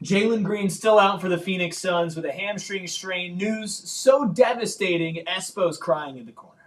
Jalen Green still out for the Phoenix Suns with a hamstring strain. News so devastating, Espo's crying in the corner.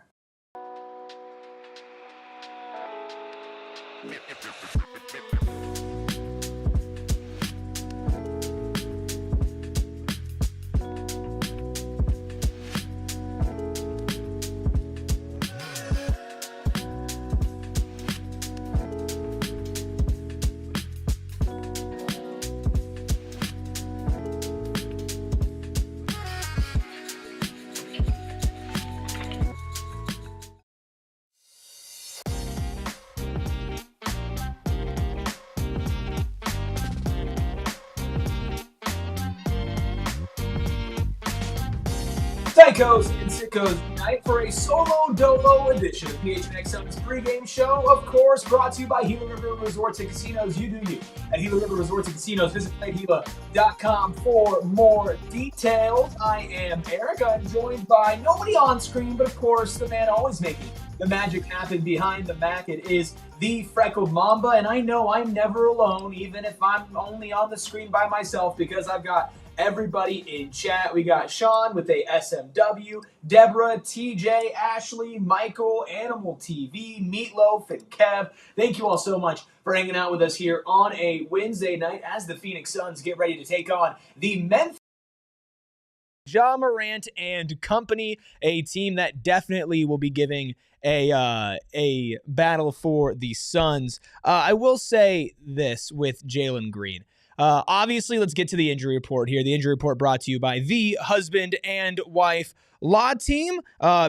Psychos and Sickos unite for a solo dolo edition of PHNX Suns pregame show, of course, brought to you by Gila River Resorts and Casinos. You do you. At Gila River Resorts and Casinos, visit playGila.com for more details. I am Erik. I'm joined by nobody on screen, but of course, the man always making the magic happen behind the Mac. It is the Freckled Mamba, and I know I'm never alone, even if I'm only on the screen by myself, because I've got everybody in chat. We got Sean with a SMW, Deborah, TJ, Ashley, Michael, Animal TV, Meatloaf, and Kev. Thank you all so much for hanging out with us here on a Wednesday night as the Phoenix Suns get ready to take on the Memphis Morant and company, a team that definitely will be giving a battle for the Suns. I will say this with Jalen Green. Obviously, let's get to the injury report here. The injury report brought to you by the husband and wife law team.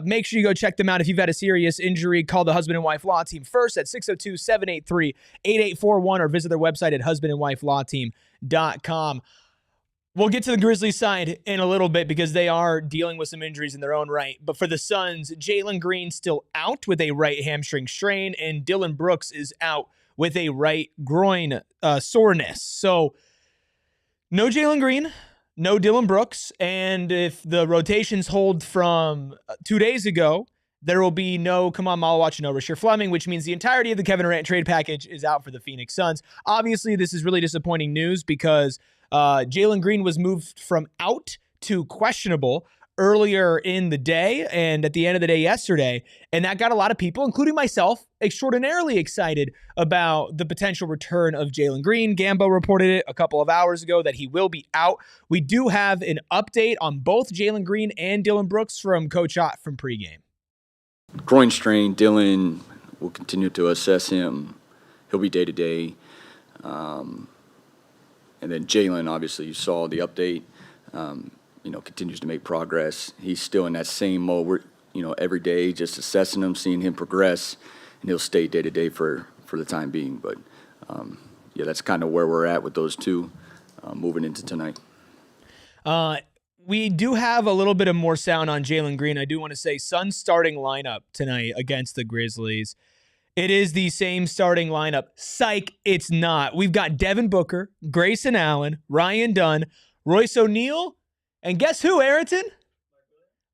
Make sure you go check them out. If you've had a serious injury, call the husband and wife law team first at 602-783-8841 or visit their website at husbandandwifelawteam.com. We'll get to the Grizzlies side in a little bit because they are dealing with some injuries in their own right. But for the Suns, Jalen Green still out with a right hamstring strain, and Dillon Brooks is out with a right groin soreness. So no Jalen Green, no Dillon Brooks, and if the rotations hold from 2 days ago, there will be no Kamal Malawach, no Rasheer Fleming, which means the entirety of the Kevin Durant trade package is out for the Phoenix Suns. Obviously, this is really disappointing news because Jalen Green was moved from out to questionable earlier in the day and at the end of the day yesterday, and that got a lot of people, including myself, extraordinarily excited about the potential return of Jalen Green. Gambo reported it a couple of hours ago that he will be out. We do have an update on both Jalen Green and Dillon Brooks from Coach Ott from pregame. Groin strain. Dillon will continue to assess him. He'll be day-to-day. And then Jalen, obviously, you saw the update, continues to make progress. He's still in that same mode. We're, every day just assessing him, seeing him progress, and he'll stay day-to-day for the time being. But, that's kind of where we're at with those two moving into tonight. We do have a little bit of more sound on Jalen Green. I do want to say Suns starting lineup tonight against the Grizzlies. It is the same starting lineup. Psych, it's not. We've got Devin Booker, Grayson Allen, Ryan Dunn, Royce O'Neal, and guess who, Ayrton?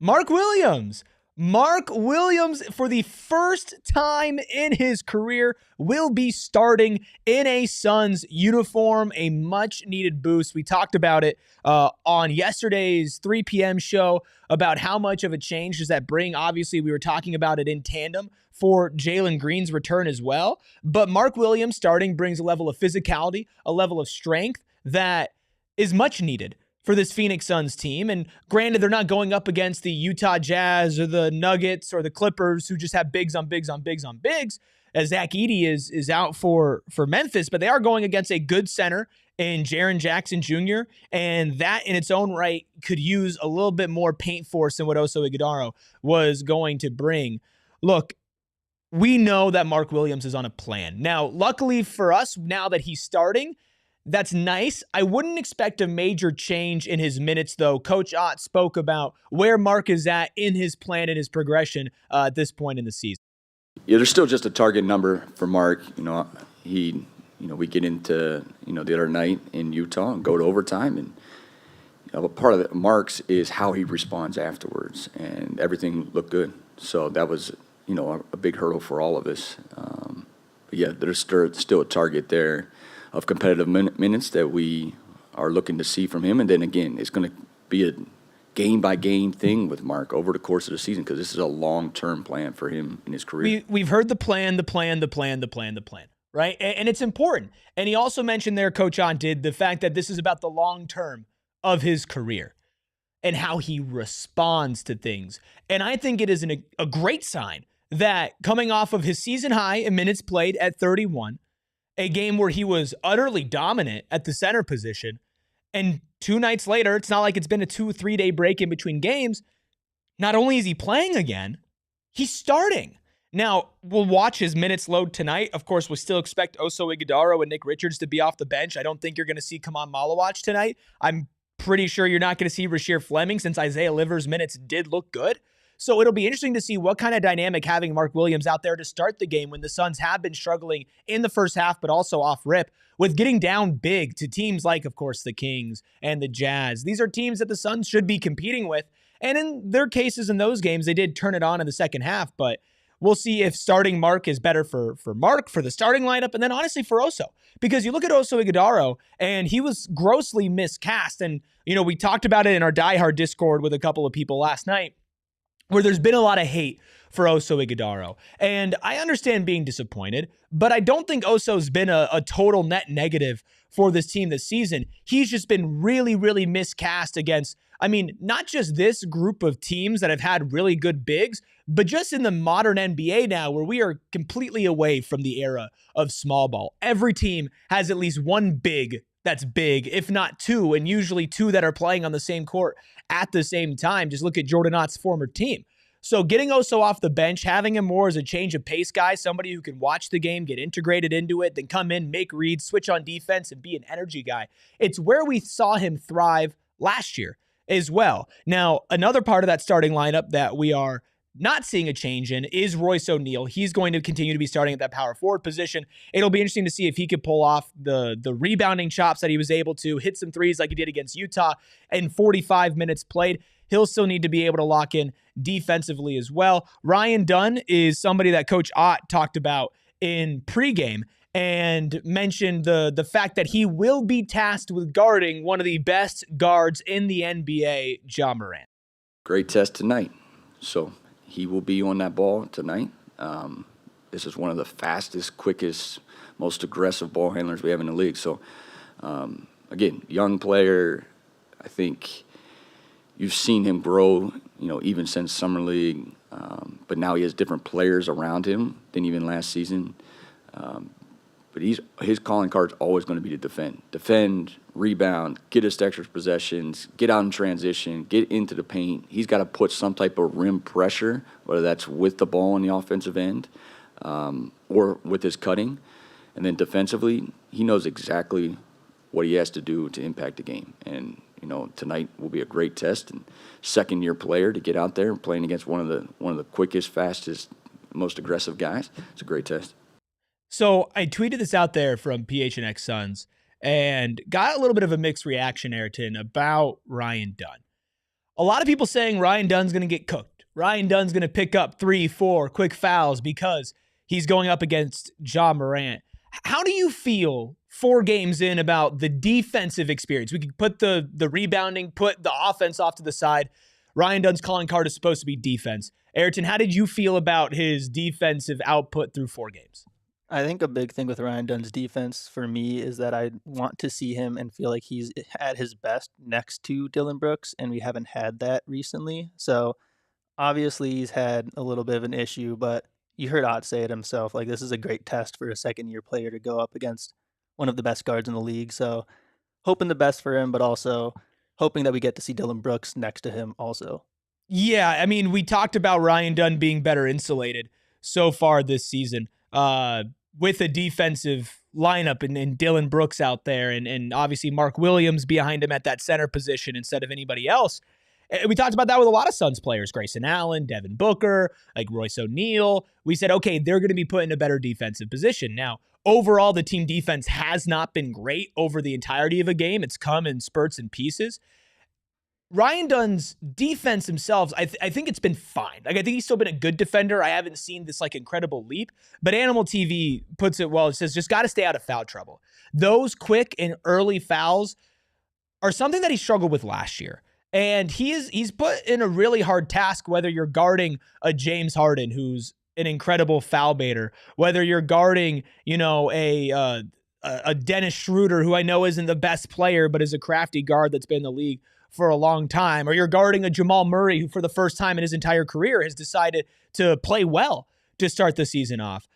Mark Williams. Mark Williams, for the first time in his career, will be starting in a Suns uniform, a much-needed boost. We talked about it on yesterday's 3 p.m. show about how much of a change does that bring. Obviously, we were talking about it in tandem for Jalen Green's return as well. But Mark Williams starting brings a level of physicality, a level of strength that is much needed for this Phoenix Suns team. And granted, they're not going up against the Utah Jazz or the Nuggets or the Clippers who just have bigs on bigs on bigs on bigs, as Zach Edey is out for Memphis, but they are going against a good center in Jaren Jackson Jr., and that in its own right could use a little bit more paint force than what Oso Ighodaro was going to bring. Look, we know that Mark Williams is on a plan. Now, luckily for us, now that he's starting, that's nice. I wouldn't expect a major change in his minutes, though. Coach Ott spoke about where Mark is at in his plan and his progression at this point in the season. Yeah, there's still just a target number for Mark. We get into, the other night in Utah and go to overtime. And part of it, Mark's is how he responds afterwards. And everything looked good. So that was, a big hurdle for all of us. There's still a target there of competitive minutes that we are looking to see from him. And then again, it's going to be a game-by-game thing with Mark over the course of the season, because this is a long-term plan for him in his career. We've heard the plan, right? And it's important. And he also mentioned there, Coach On did, the fact that this is about the long term of his career and how he responds to things. And I think it is a great sign that coming off of his season high in minutes played at 31, a game where he was utterly dominant at the center position, and 2 nights later, it's not like it's been a 2-3 day break in between games. Not only is he playing again, he's starting. Now, we'll watch his minutes load tonight. Of course, we still expect Oso Ighodaro and Nick Richards to be off the bench. I don't think you're going to see Kaman Malawach tonight. I'm pretty sure you're not going to see Rasheer Fleming, since Isaiah Livers' minutes did look good. So it'll be interesting to see what kind of dynamic having Mark Williams out there to start the game when the Suns have been struggling in the first half, but also off rip with getting down big to teams like, of course, the Kings and the Jazz. These are teams that the Suns should be competing with. And in their cases in those games, they did turn it on in the second half, but we'll see if starting Mark is better for Mark, for the starting lineup, and then honestly for Oso. Because you look at Oso Ighodaro, and he was grossly miscast. And, we talked about it in our diehard Discord with a couple of people last night, where there's been a lot of hate for Oso Ighodaro. And I understand being disappointed, but I don't think Oso's been a total net negative for this team this season. He's just been really, really miscast against, not just this group of teams that have had really good bigs, but just in the modern NBA now, where we are completely away from the era of small ball. Every team has at least one big that's big, if not two, and usually two that are playing on the same court at the same time. Just look at Jordan Ott's former team. So getting Oso off the bench, having him more as a change of pace guy, somebody who can watch the game, get integrated into it, then come in, make reads, switch on defense, and be an energy guy. It's where we saw him thrive last year as well. Now, another part of that starting lineup that we are not seeing a change in is Royce O'Neal. He's going to continue to be starting at that power forward position. It'll be interesting to see if he could pull off the rebounding chops that he was able to, hit some threes like he did against Utah in 45 minutes played. He'll still need to be able to lock in defensively as well. Ryan Dunn is somebody that Coach Ott talked about in pregame and mentioned the fact that he will be tasked with guarding one of the best guards in the NBA, Ja Morant. Great test tonight. So he will be on that ball tonight. This is one of the fastest, quickest, most aggressive ball handlers we have in the league. So, again, young player. I think you've seen him grow, even since Summer League. But now he has different players around him than even last season. But his calling card's always going to be to defend, rebound, get us extra possessions, get out in transition, get into the paint. He's got to put some type of rim pressure, whether that's with the ball on the offensive end or with his cutting. And then defensively, he knows exactly what he has to do to impact the game. And tonight will be a great test. And second-year player to get out there playing against one of the quickest, fastest, most aggressive guys. It's a great test. So I tweeted this out there from PHNX Suns and got a little bit of a mixed reaction, Ayrton, about Ryan Dunn. A lot of people saying Ryan Dunn's going to get cooked. Ryan Dunn's going to pick up 3-4 quick fouls because he's going up against Ja Morant. How do you feel 4 games in about the defensive experience? We could put the rebounding, put the offense off to the side. Ryan Dunn's calling card is supposed to be defense. Ayrton, how did you feel about his defensive output through 4 games? I think a big thing with Ryan Dunn's defense for me is that I want to see him and feel like he's at his best next to Dillon Brooks, and we haven't had that recently. So obviously he's had a little bit of an issue, but you heard Ott say it himself. Like, this is a great test for a second-year player to go up against one of the best guards in the league. So hoping the best for him, but also hoping that we get to see Dillon Brooks next to him also. Yeah, we talked about Ryan Dunn being better insulated so far this season. With a defensive lineup and Dillon Brooks out there and obviously Mark Williams behind him at that center position instead of anybody else. We talked about that with a lot of Suns players, Grayson Allen, Devin Booker, like Royce O'Neal. We said, okay, they're going to be put in a better defensive position. Now, overall, the team defense has not been great over the entirety of a game. It's come in spurts and pieces. Ryan Dunn's defense himself, I think it's been fine. Like, I think he's still been a good defender. I haven't seen this incredible leap, but Animal TV puts it well. It says, just got to stay out of foul trouble. Those quick and early fouls are something that he struggled with last year. And he's put in a really hard task, whether you're guarding a James Harden, who's an incredible foul baiter, whether you're guarding, a Dennis Schroeder, who I know isn't the best player, but is a crafty guard that's been in the league for a long time, or you're guarding a Jamal Murray, who for the first time in his entire career has decided to play well to start the season off.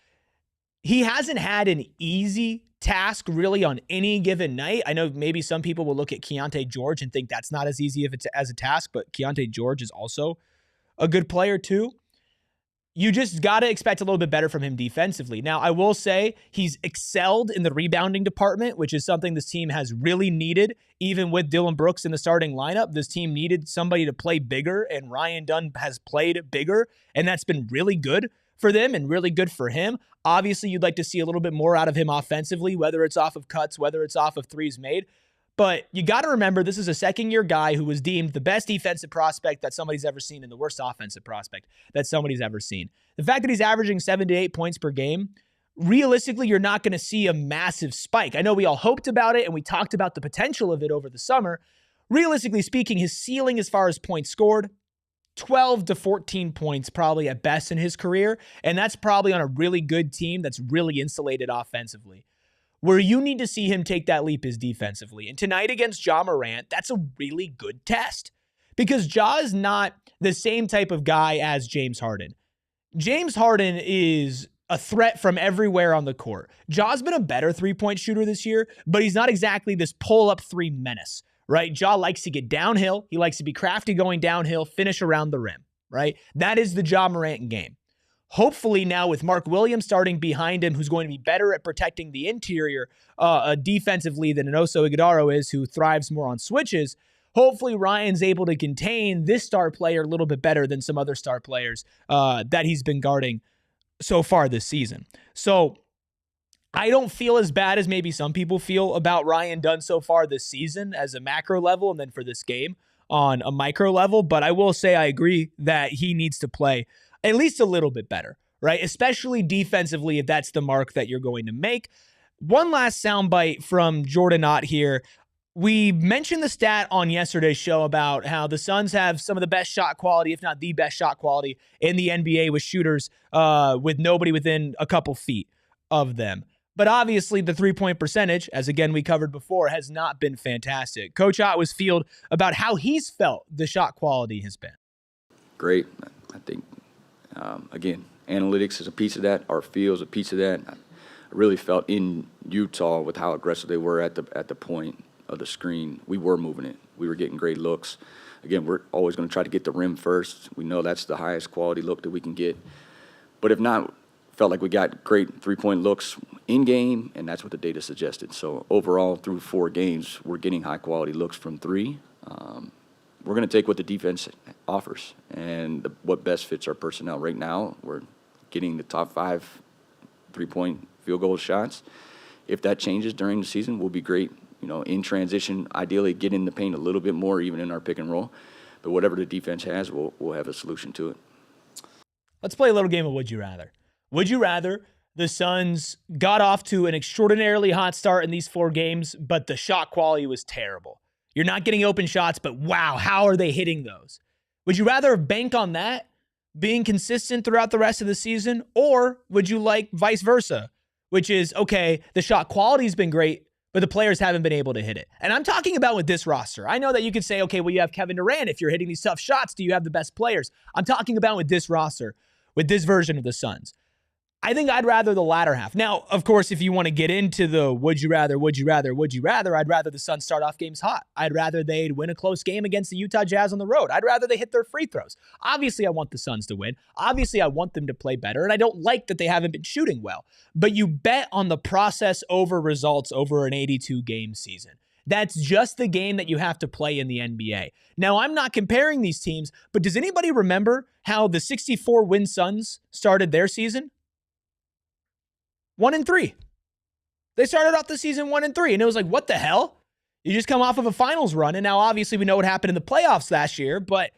He hasn't had an easy task really on any given night. I know maybe some people will look at Keontae George and think that's not as easy as a task, but Keontae George is also a good player too. You just got to expect a little bit better from him defensively. Now, I will say he's excelled in the rebounding department, which is something this team has really needed. Even with Dillon Brooks in the starting lineup, this team needed somebody to play bigger, and Ryan Dunn has played bigger, and that's been really good for them and really good for him. Obviously, you'd like to see a little bit more out of him offensively, whether it's off of cuts, whether it's off of threes made. But you got to remember, this is a second-year guy who was deemed the best defensive prospect that somebody's ever seen and the worst offensive prospect that somebody's ever seen. The fact that he's averaging 7 to 8 points per game, realistically, you're not going to see a massive spike. I know we all hoped about it, and we talked about the potential of it over the summer. Realistically speaking, his ceiling as far as points scored, 12 to 14 points probably at best in his career, and that's probably on a really good team that's really insulated offensively. Where you need to see him take that leap is defensively. And tonight against Ja Morant, that's a really good test because Ja is not the same type of guy as James Harden. James Harden is a threat from everywhere on the court. Ja's been a better three-point shooter this year, but he's not exactly this pull-up three menace, right? Ja likes to get downhill. He likes to be crafty going downhill, finish around the rim, right? That is the Ja Morant game. Hopefully now with Mark Williams starting behind him, who's going to be better at protecting the interior defensively than Oso Ighodaro is, who thrives more on switches, hopefully Ryan's able to contain this star player a little bit better than some other star players that he's been guarding so far this season. So I don't feel as bad as maybe some people feel about Ryan Dunn so far this season as a macro level and then for this game on a micro level, but I will say I agree that he needs to play at least a little bit better, right? Especially defensively, if that's the mark that you're going to make. One last soundbite from Jordan Ott here. We mentioned the stat on yesterday's show about how the Suns have some of the best shot quality, if not the best shot quality in the NBA with shooters with nobody within a couple feet of them. But obviously the three-point percentage, as again we covered before, has not been fantastic. Coach Ott was field about how he's felt the shot quality has been. Great. I think again, analytics is a piece of that. Our feel is a piece of that. I really felt in Utah with how aggressive they were at the point of the screen. We were moving it. We were getting great looks. Again, we're always going to try to get the rim first. We know that's the highest quality look that we can get. But if not, felt like we got great three-point looks in game, and that's what the data suggested. So overall, through 4 games, we're getting high-quality looks from 3. We're going to take what the defense offers and what best fits our personnel. Right now, we're getting the top 5 three-point field goal shots. If that changes during the season, we'll be great. In transition, ideally get in the paint a little bit more, even in our pick and roll. But whatever the defense has, we'll have a solution to it. Let's play a little game of Would You Rather. Would you rather the Suns got off to an extraordinarily hot start in these 4 games, but the shot quality was terrible? You're not getting open shots, but wow, how are they hitting those? Would you rather bank on that being consistent throughout the rest of the season, or would you like vice versa, which is, okay, the shot quality's been great, but the players haven't been able to hit it? And I'm talking about with this roster. I know that you could say, okay, well, you have Kevin Durant. If you're hitting these tough shots, do you have the best players? I'm talking about with this roster, with this version of the Suns. I think I'd rather the latter half. Now, of course, if you want to get into the would you rather, I'd rather the Suns start off games hot. I'd rather they'd win a close game against the Utah Jazz on the road. I'd rather they hit their free throws. Obviously, I want the Suns to win. Obviously, I want them to play better, and I don't like that they haven't been shooting well. But you bet on the process over results over an 82-game season. That's just the game that you have to play in the NBA. Now, I'm not comparing these teams, but does anybody remember how the 64-win Suns started their season? 1-3. They started off the season 1-3, and it was like, what the hell? You just come off of a finals run, and now obviously we know what happened in the playoffs last year, but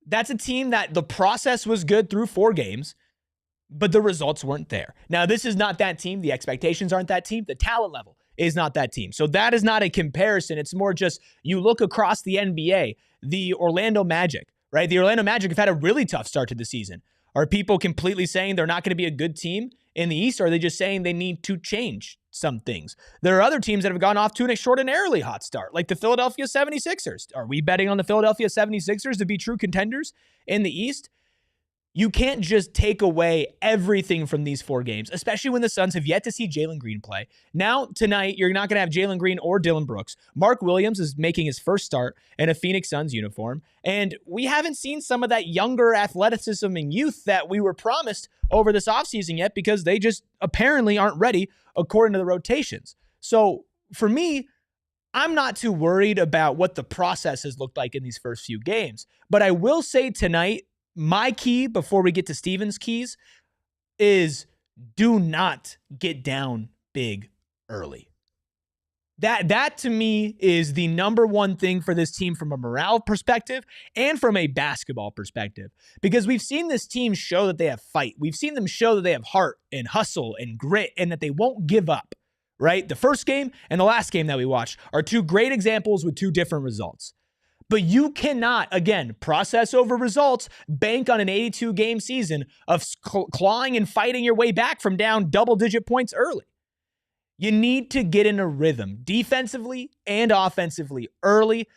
that's a team that the process was good through 4 games, but the results weren't there. Now, this is not that team. The expectations aren't that team. The talent level is not that team. So that is not a comparison. It's more just you look across the NBA, the Orlando Magic, right? The Orlando Magic have had a really tough start to the season. Are people completely saying they're not going to be a good team in the East, or are they just saying they need to change some things? There are other teams that have gone off to an extraordinarily hot start, like the Philadelphia 76ers. Are we betting on the Philadelphia 76ers to be true contenders in the East? You can't just take away everything from these 4 games, especially when the Suns have yet to see Jalen Green play. Now, tonight, you're not going to have Jalen Green or Dillon Brooks. Mark Williams is making his first start in a Phoenix Suns uniform, and we haven't seen some of that younger athleticism and youth that we were promised over this offseason yet because they just apparently aren't ready according to the rotations. So, for me, I'm not too worried about what the process has looked like in these first few games, but I will say tonight, my key before we get to Steven's keys is do not get down big early. That to me is the number one thing for this team from a morale perspective and from a basketball perspective, because we've seen this team show that they have fight. We've seen them show that they have heart and hustle and grit and that they won't give up, right? The first game and the last game that we watched are 2 great examples with 2 different results. But you cannot, again, process over results, bank on an 82-game season of clawing and fighting your way back from down double-digit points early. You need to get in a rhythm defensively and offensively early.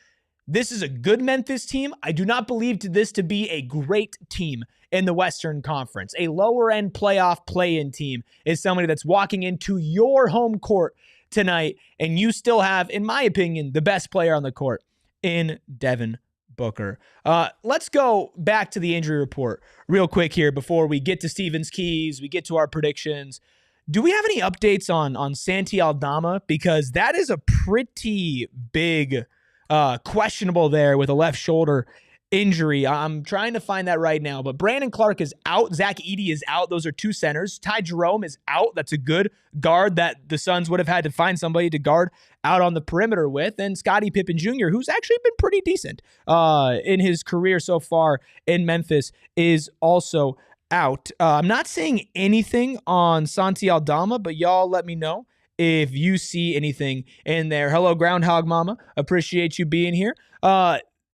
This is a good Memphis team. I do not believe this to be a great team in the Western Conference. A lower-end playoff play-in team is somebody that's walking into your home court tonight, and you still have, in my opinion, the best player on the court in Devin Booker. Let's go back to the injury report real quick here before we get to Steven's keys, we get to our predictions. Do we have any updates on Santi Aldama? Because that is a pretty big questionable there with a left shoulder injury. I'm trying to find that right now, but Brandon Clark is out. Zach Edey is out. Those are 2 centers. Ty Jerome is out. That's a good guard that the Suns would have had to find somebody to guard out on the perimeter with. And Scottie Pippen Jr., who's actually been pretty decent in his career so far in Memphis, is also out. I'm not seeing anything on Santi Aldama, but y'all let me know if you see anything in there. Hello, Groundhog Mama. Appreciate you being here.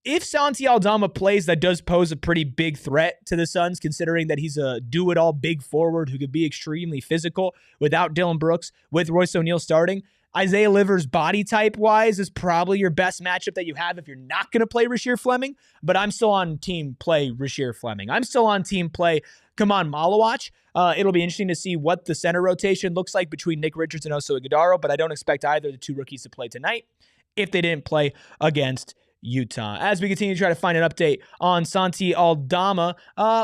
If Santi Aldama plays, that does pose a pretty big threat to the Suns, considering that he's a do-it-all big forward who could be extremely physical without Dillon Brooks, with Royce O'Neal starting. Isaiah Livers body type-wise is probably your best matchup that you have if you're not going to play Rasheer Fleming, but I'm still on team play Rasheer Fleming. I'm still on team play Kaman Malawach. It'll be interesting to see what the center rotation looks like between Nick Richards and Oso Ighodaro, but I don't expect either of the 2 rookies to play tonight if they didn't play against Utah. As we continue to try to find an update on Santi Aldama,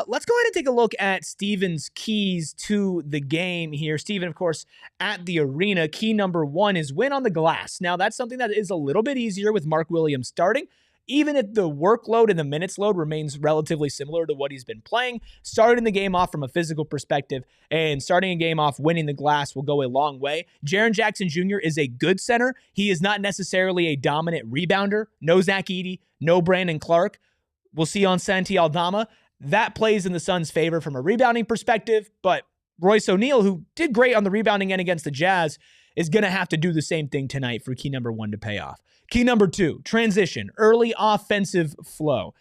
let's go ahead and take a look at Steven's keys to the game here. Steven, of course, at the arena, key number 1 is win on the glass. Now, that's something that is a little bit easier with Mark Williams starting. Even if the workload and the minutes load remains relatively similar to what he's been playing, starting the game off from a physical perspective and starting a game off winning the glass will go a long way. Jaren Jackson Jr. is a good center. He is not necessarily a dominant rebounder. No Zach Edey, no Brandon Clark. We'll see on Santi Aldama. That plays in the Suns' favor from a rebounding perspective, but Royce O'Neal, who did great on the rebounding end against the Jazz, is going to have to do the same thing tonight for key number 1 to pay off. Key number 2, transition, early offensive flow.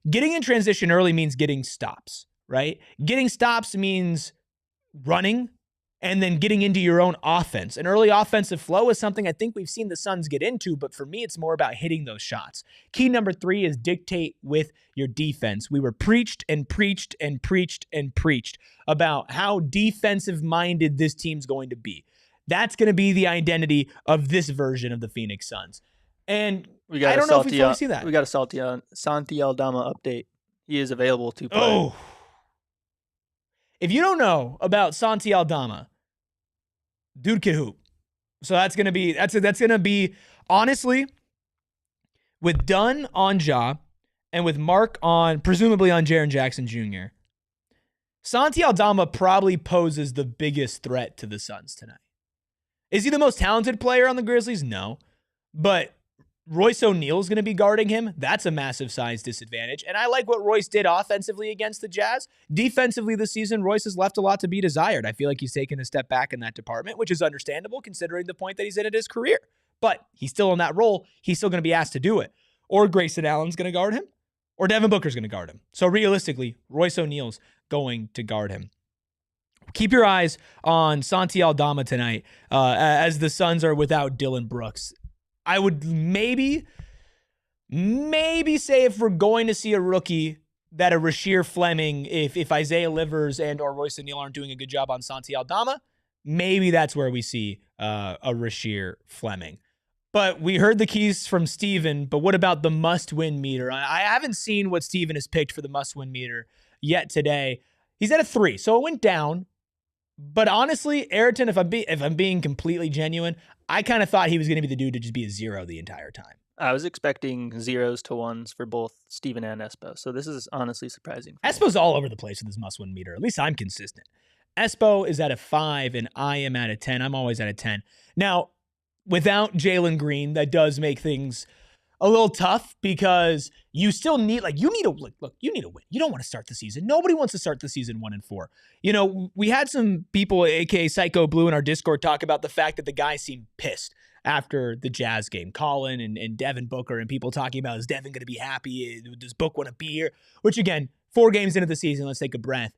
Getting in transition early means getting stops, right? Getting stops means running and then getting into your own offense. An early offensive flow is something I think we've seen the Suns get into, but for me, it's more about hitting those shots. Key number 3 is dictate with your defense. We were preached and preached and preached and preached about how defensive-minded this team's going to be. That's going to be the identity of this version of the Phoenix Suns. And I don't know if we fully see that. We got a Santi Aldama update. He is available to play. Oh. If you don't know about Santi Aldama, dude can hoop. So that's going to be honestly, with Dunn on Ja and with Mark on, presumably on Jaren Jackson Jr., Santi Aldama probably poses the biggest threat to the Suns tonight. Is he the most talented player on the Grizzlies? No. But Royce O'Neal's going to be guarding him. That's a massive size disadvantage. And I like what Royce did offensively against the Jazz. Defensively this season, Royce has left a lot to be desired. I feel like he's taken a step back in that department, which is understandable considering the point that he's in his career. But he's still in that role. He's still going to be asked to do it. Or Grayson Allen's going to guard him, or Devin Booker's going to guard him. So realistically, Royce O'Neal's going to guard him. Keep your eyes on Santi Aldama tonight as the Suns are without Dillon Brooks. I would maybe say if we're going to see a rookie, that a Rasheer Fleming, if Isaiah Livers and or Royce O'Neal aren't doing a good job on Santi Aldama, maybe that's where we see a Rasheer Fleming. But we heard the keys from Steven, but what about the must-win meter? I haven't seen what Steven has picked for the must-win meter yet today. He's at a 3, so it went down. But honestly, Ayrton, if I'm being completely genuine, I kind of thought he was going to be the dude to just be a 0 the entire time. I was expecting 0s to 1s for both Steven and Espo, so this is honestly surprising. Espo's all over the place with his must-win meter. At least I'm consistent. Espo is at a 5, and I am at a 10. I'm always at a 10. Now, without Jalen Green, that does make things a little tough because you still need, you need to win. You don't want to start the season. Nobody wants to start the season 1-4. You know, we had some people, aka Psycho Blue, in our Discord talk about the fact that the guys seemed pissed after the Jazz game. Colin and Devin Booker and people talking about, is Devin going to be happy? Does Book want to be here? Which again, 4 games into the season, let's take a breath.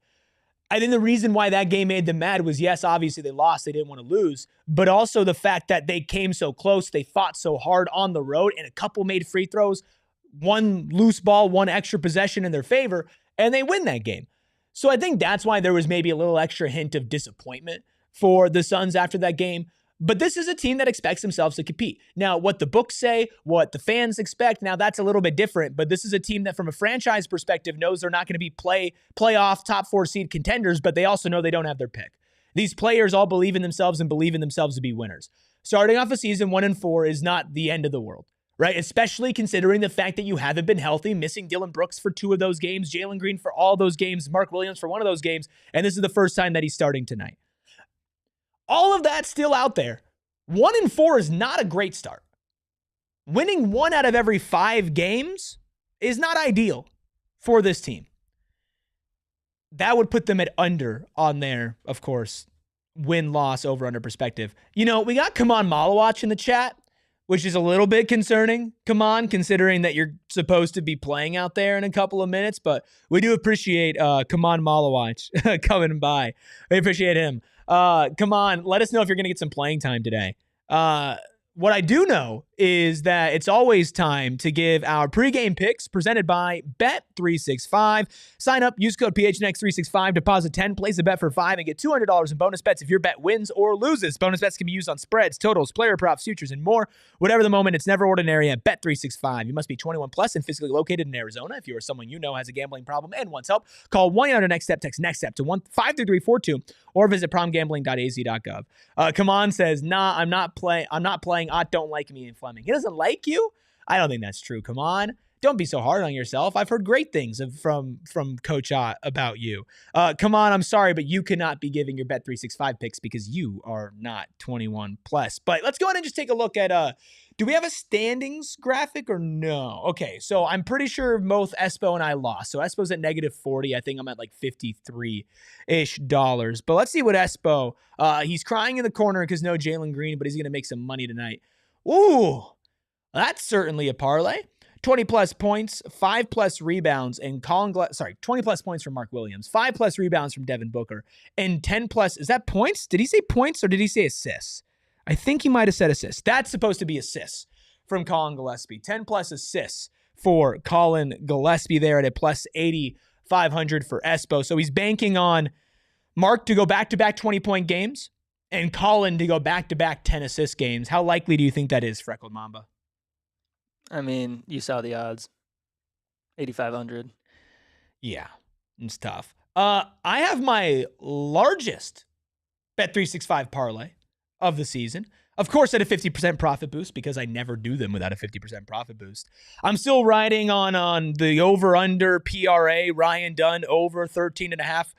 I think the reason why that game made them mad was, yes, obviously they lost. They didn't want to lose. But also the fact that they came so close. They fought so hard on the road, and a couple made free throws, one loose ball, one extra possession in their favor, and they win that game. So I think that's why there was maybe a little extra hint of disappointment for the Suns after that game. But this is a team that expects themselves to compete. Now, what the books say, what the fans expect, now that's a little bit different. But this is a team that from a franchise perspective knows they're not going to be playoff top 4 seed contenders, but they also know they don't have their pick. These players all believe in themselves and believe in themselves to be winners. Starting off a season 1-4 is not the end of the world, right? Especially considering the fact that you haven't been healthy, missing Dillon Brooks for 2 of those games, Jalen Green for all those games, Mark Williams for 1 of those games, and this is the first time that he's starting tonight. All of that's still out there. 1-4 is not a great start. Winning 1 out of every 5 games is not ideal for this team. That would put them at under on their, of course, win-loss over-under perspective. You know, we got Come On Malawatch in the chat, which is a little bit concerning. Come on, considering that you're supposed to be playing out there in a couple of minutes, but we do appreciate Come On Malawatch coming by. We appreciate him. Come on, let us know if you're going to get some playing time today. What I do know is that it's always time to give our pregame picks presented by Bet365. Sign up, use code PHNX365, deposit 10, place a bet for 5, and get $200 in bonus bets if your bet wins or loses. Bonus bets can be used on spreads, totals, player props, futures, and more. Whatever the moment, it's never ordinary at Bet365. You must be 21 plus and physically located in Arizona. If you or someone you know has a gambling problem and wants help, call 1-800-NEXT-STEP, text NEXT-STEP to 53342, or visit promgambling.az.gov. Come on says, nah, I'm not playing. Ott don't like me and Fleming. He doesn't like you? I don't think that's true. Come on. Don't be so hard on yourself. I've heard great things from Coach Ott about you. Come on, I'm sorry, but you cannot be giving your Bet365 picks because you are not 21 plus. But let's go ahead and just take a look at, do we have a standings graphic or no? Okay, so I'm pretty sure both Espo and I lost. So Espo's at -40. I think I'm at like $53-ish. But let's see what Espo, he's crying in the corner because no Jalen Green, but he's going to make some money tonight. Ooh, that's certainly a parlay. 20 plus points, 5 plus rebounds, and 20 plus points from Mark Williams, 5 plus rebounds from Devin Booker, and 10 plus, is that points? Did he say points or did he say assists? I think he might have said assists. That's supposed to be assists from Colin Gillespie. 10 plus assists for Colin Gillespie there at a plus 8,500 for Espo. So he's banking on Mark to go back-to-back 20-point games and Colin to go back-to-back 10-assist games. How likely do you think that is, Freckled Mamba? I mean, you saw the odds. 8,500. Yeah, it's tough. I have my largest Bet365 parlay of the season. Of course, at a 50% profit boost because I never do them without a 50% profit boost. I'm still riding on the over-under PRA. Ryan Dunn over 13.5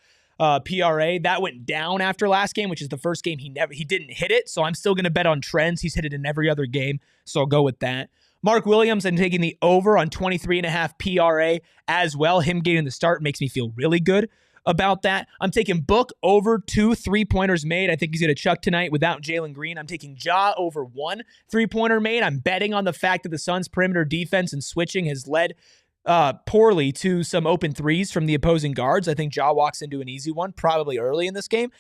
PRA. That went down after last game, which is the first game he didn't hit it. So I'm still going to bet on trends. He's hit it in every other game. So I'll go with that. Mark Williams, I'm taking the over on 23.5 PRA as well. Him getting the start makes me feel really good about that. I'm taking Book over 2 3-pointers made. I think he's going to chuck tonight without Jalen Green. I'm taking Ja over 1 3-pointer made. I'm betting on the fact that the Suns' perimeter defense and switching has led poorly to some open threes from the opposing guards. I think Ja walks into an easy one, probably early in this game.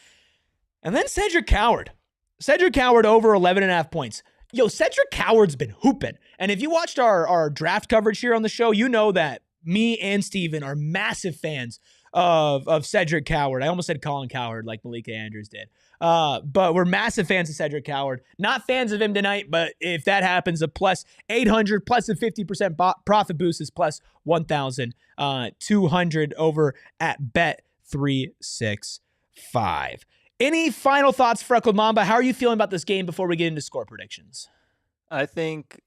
And then Cedric Coward. Cedric Coward over 11.5 points. Yo, Cedric Coward's been hooping. And if you watched our draft coverage here on the show, you know that me and Steven are massive fans of Cedric Coward. I almost said Colin Coward like Malika Andrews did. But we're massive fans of Cedric Coward. Not fans of him tonight, but if that happens, a plus 800, plus a 50% profit boost is plus 1,200 over at Bet365. Any final thoughts, Freckled Mamba? How are you feeling about this game before we get into score predictions? I think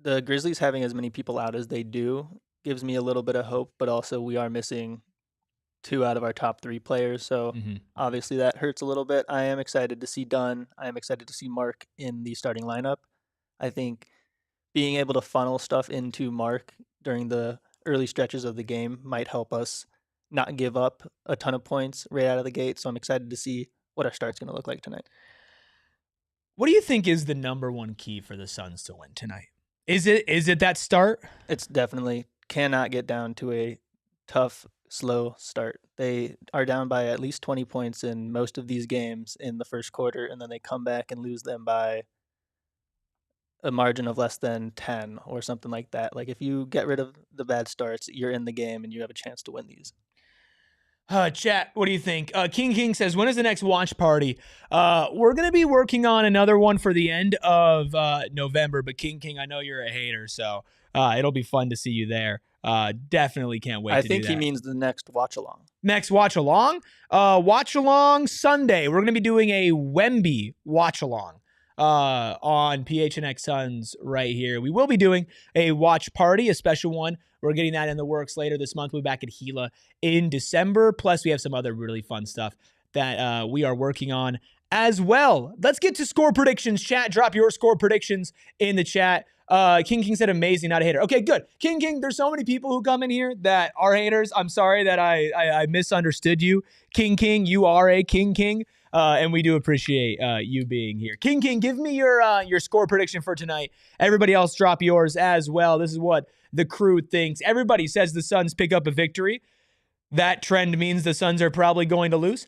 the Grizzlies having as many people out as they do gives me a little bit of hope, but also we are missing 2 out of our top 3 players, so obviously that hurts a little bit. I am excited to see Dunn. I am excited to see Mark in the starting lineup. I think being able to funnel stuff into Mark during the early stretches of the game might help us not give up a ton of points right out of the gate, so I'm excited to see what our start's going to look like tonight. What do you think is the number one key for the Suns to win tonight? Is it that start? It's definitely cannot get down to a tough, slow start. They are down by at least 20 points in most of these games in the first quarter, and then they come back and lose them by a margin of less than 10 or something like that. Like, if you get rid of the bad starts, you're in the game and you have a chance to win these. Chat, what do you think? King says, when is the next watch party? We're going to be working on another one for the end of November, but King, I know you're a hater, so it'll be fun to see you there. Definitely can't wait to do that. I think he means the next watch along. Next watch along? Watch along Sunday. We're going to be doing a Wemby watch along on PHNX Suns right here. We will be doing a watch party, a special one. We're getting that in the works later this month. We'll be back at Gila in December. Plus, we have some other really fun stuff that we are working on as well. Let's get to score predictions. Chat, drop your score predictions in the chat. King said amazing, not a hater. Okay, good. King, there's so many people who come in here that are haters. I'm sorry that I misunderstood you. King, you are a king. And we do appreciate you being here. King, give me your score prediction for tonight. Everybody else drop yours as well. This is what the crew thinks. Everybody says the Suns pick up a victory. That trend means the Suns are probably going to lose.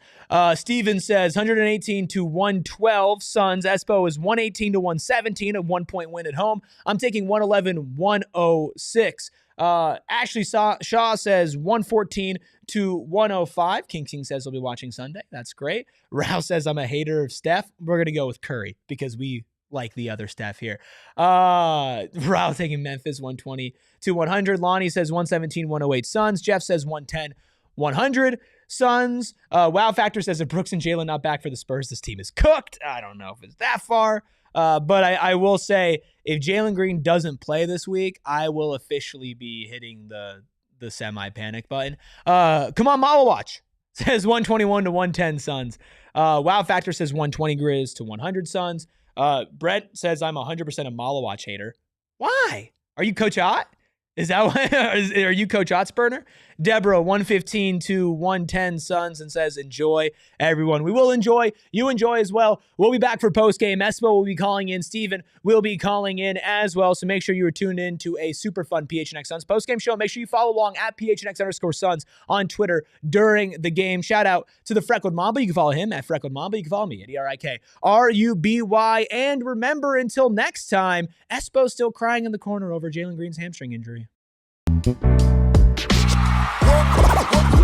Steven says 118-112 Suns. Espo is 118-117, a 1-point win at home. I'm taking 111-106. Ashley Shaw says 114-105. King says he'll be watching Sunday. That's great. Rao says I'm a hater of Steph. We're going to go with Curry because we like the other Steph here. Rao taking Memphis 120-100. Lonnie says 117-108 Suns. Jeff says 110-100 Suns. Wow Factor says if Brooks and Jalen not back for the Spurs, this team is cooked. I don't know if it's that far. But I will say if Jalen Green doesn't play this week, I will officially be hitting the semi-panic button. Come on, Mala Watch says 121-110 Suns. Wow Factor says 120 Grizz to 100 Suns. Brett says I'm 100% a Mala Watch hater. Why? Are you Coach Ott? Is that why? Are you Coach Ott's burner? Deborah, 115-110 Suns, and says, enjoy, everyone. We will enjoy. You enjoy as well. We'll be back for postgame. Espo will be calling in. Steven will be calling in as well. So make sure you are tuned in to a super fun PHNX Suns postgame show. Make sure you follow along at PHNX_Suns on Twitter during the game. Shout out to the Freckled Mamba. You can follow him at Freckled Mamba. You can follow me at ERIKRUBY. And remember, until next time, Espo's still crying in the corner over Jalen Green's hamstring injury. Work.